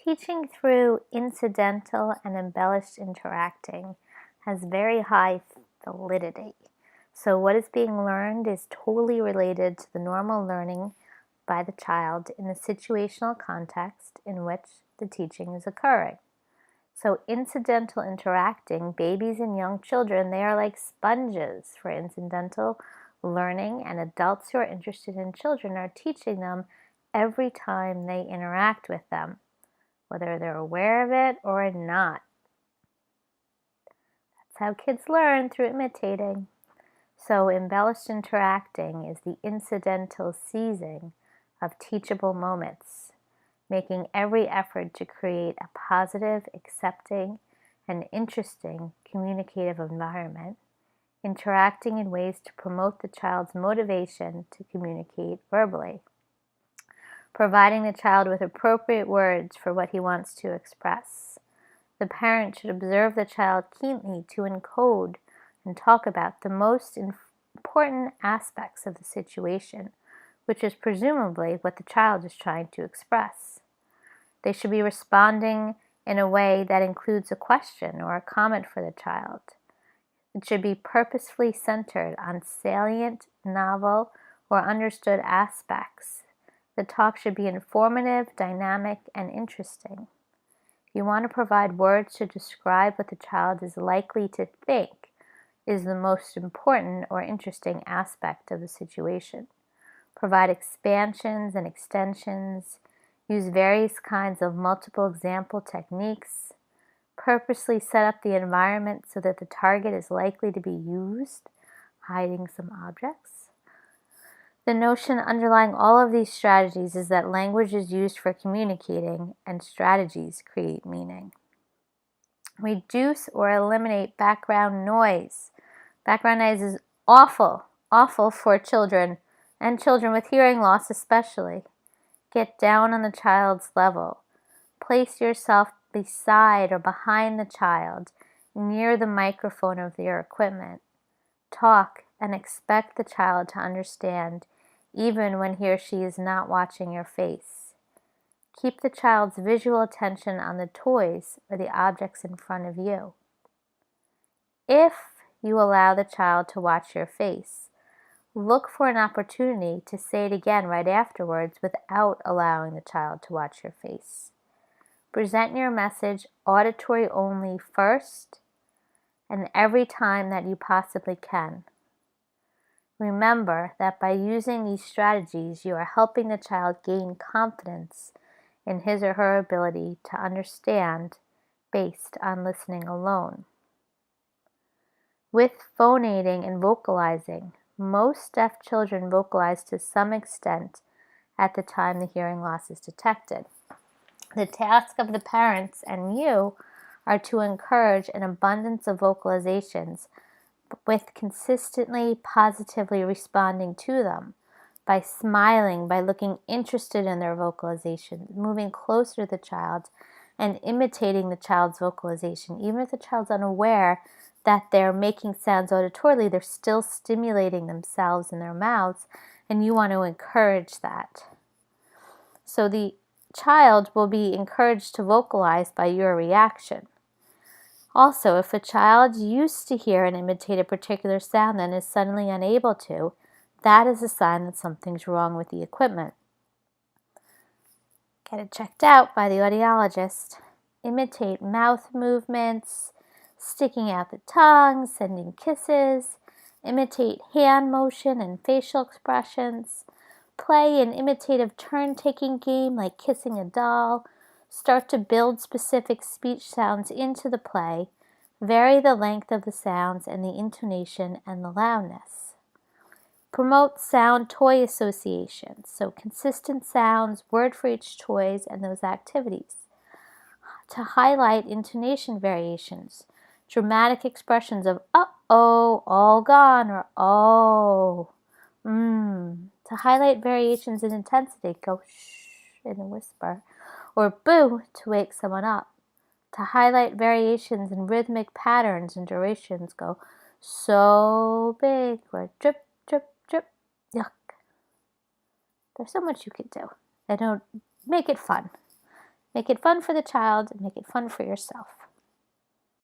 Teaching through incidental and embellished interacting has very high validity. So what is being learned is totally related to the normal learning by the child in the situational context in which the teaching is occurring. So incidental interacting, babies and young children, they are like sponges for incidental learning, and adults who are interested in children are teaching them every time they interact with them, whether they're aware of it or not. That's how kids learn, through imitating. So embellished interacting is the incidental seizing of teachable moments, making every effort to create a positive, accepting, and interesting communicative environment, interacting in ways to promote the child's motivation to communicate verbally, providing the child with appropriate words for what he wants to express. The parent should observe the child keenly to encode and talk about the most important aspects of the situation, which is presumably what the child is trying to express. They should be responding in a way that includes a question or a comment for the child. It should be purposefully centered on salient, novel, or understood aspects. The talk should be informative, dynamic, and interesting. You want to provide words to describe what the child is likely to think is the most important or interesting aspect of the situation. Provide expansions and extensions. Use various kinds of multiple example techniques. Purposely set up the environment so that the target is likely to be used, hiding some objects. The notion underlying all of these strategies is that language is used for communicating and strategies create meaning. Reduce or eliminate background noise. Background noise is awful for children, and children with hearing loss especially. Get down on the child's level. Place yourself beside or behind the child, near the microphone of your equipment. Talk and expect the child to understand, even when he or she is not watching your face. Keep the child's visual attention on the toys or the objects in front of you. If you allow the child to watch your face, look for an opportunity to say it again right afterwards without allowing the child to watch your face. Present your message auditory only first, and every time that you possibly can. Remember that by using these strategies, you are helping the child gain confidence in his or her ability to understand based on listening alone. With phonating and vocalizing, most deaf children vocalize to some extent at the time the hearing loss is detected. The task of the parents and you are to encourage an abundance of vocalizations with consistently positively responding to them, by smiling, by looking interested in their vocalizations, moving closer to the child, and imitating the child's vocalization. Even if the child's unaware that they're making sounds auditorily, they're still stimulating themselves in their mouths, and you want to encourage that. So the child will be encouraged to vocalize by your reaction. Also, if a child used to hear and imitate a particular sound and is suddenly unable to, that is a sign that something's wrong with the equipment. Get it checked out by the audiologist. Imitate mouth movements, sticking out the tongue, sending kisses. Imitate hand motion and facial expressions. Play an imitative turn-taking game like kissing a doll. Start to build specific speech sounds into the play. Vary the length of the sounds and the intonation and the loudness. Promote sound toy associations, so consistent sounds, word for each toys, and those activities. To highlight intonation variations, dramatic expressions of uh-oh, all gone, or oh, To highlight variations in intensity, go shh in a whisper, or boo to wake someone up. To highlight variations in rhythmic patterns and durations, go so big, or drip, drip, drip, yuck. There's so much you could do. And don't make it fun. Make it fun for the child and make it fun for yourself.